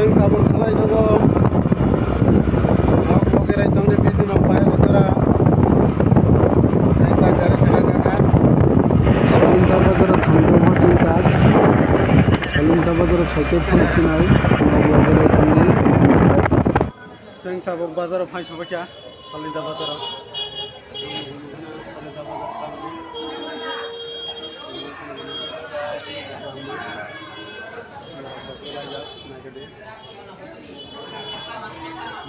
जों गाबोन खालायनांगौ ब्लग ब्लगेराय दंनि बिदिनो पाया सजरा जों दा गारि साखा गागा सलिंदा बाजाराव थांदोंमोन जों दा सलिंदा बाजाराव साइकेल फानथिनाय ब्लग ब्लगेराय दंनि जों दा बाजाराव फायसबाय क्या सलिंदा बाजाराव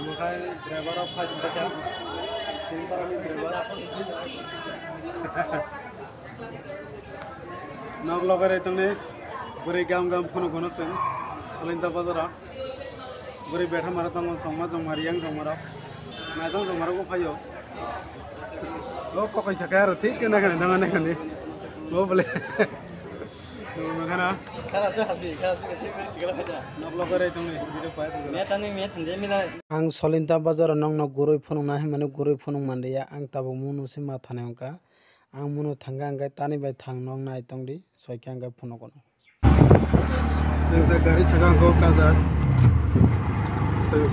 Mukai driver of Hajj Bacha, Simparani driver. Nog logar itone, beri gam puno kono sen, Salinda Bazara, beri betha maratang songma jong mariang jongmara, nadang jongmara ko payo. Lo kok kaisa kaya roti kena kena dangan kene, lo boleh. Makana. Kala tu habis kasi beri segala aja. Nog logar itone, video payo segala. Metani metande mila. Ang Salinda Bazar nong no gurui phunung nahi mane gurui phunung mandeya ang tabo munu sima thane ongka ang munu thanga angkai tani bai thang nong nai tongdi soike angkai phuno kono gari saka ko kazak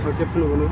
soike phuno kono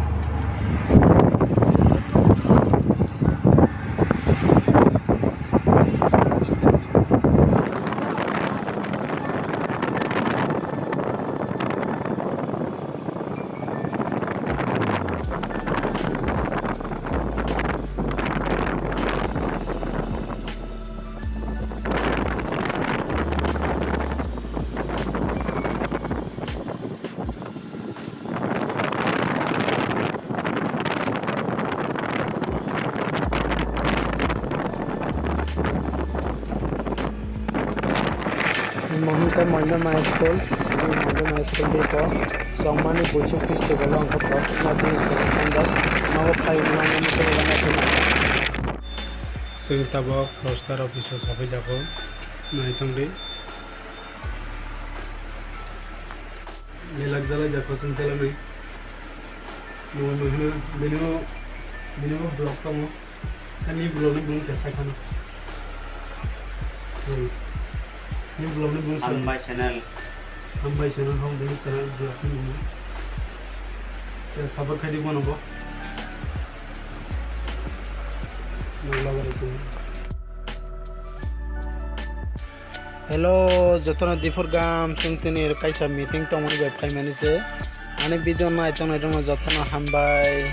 Mohingkai Mondam High School, Mondam High School dito, Songmani Bushuk Festival ang kapag natin istakandag, mawapay mo lang sa mga natin. Sing tabok, Prostar Office sabi jako, na itong di. Nilag jala jako sensala ni. Minimo blog kamu, kan ini belum kesa kan. Ini belum Ambai channel home ini channel blog ini. Ya sabar kadi mana bo? Hello, jotona difur gam sungtini kaisa meeting tong mani webkai mani se. Ani video na itong jotona hambai.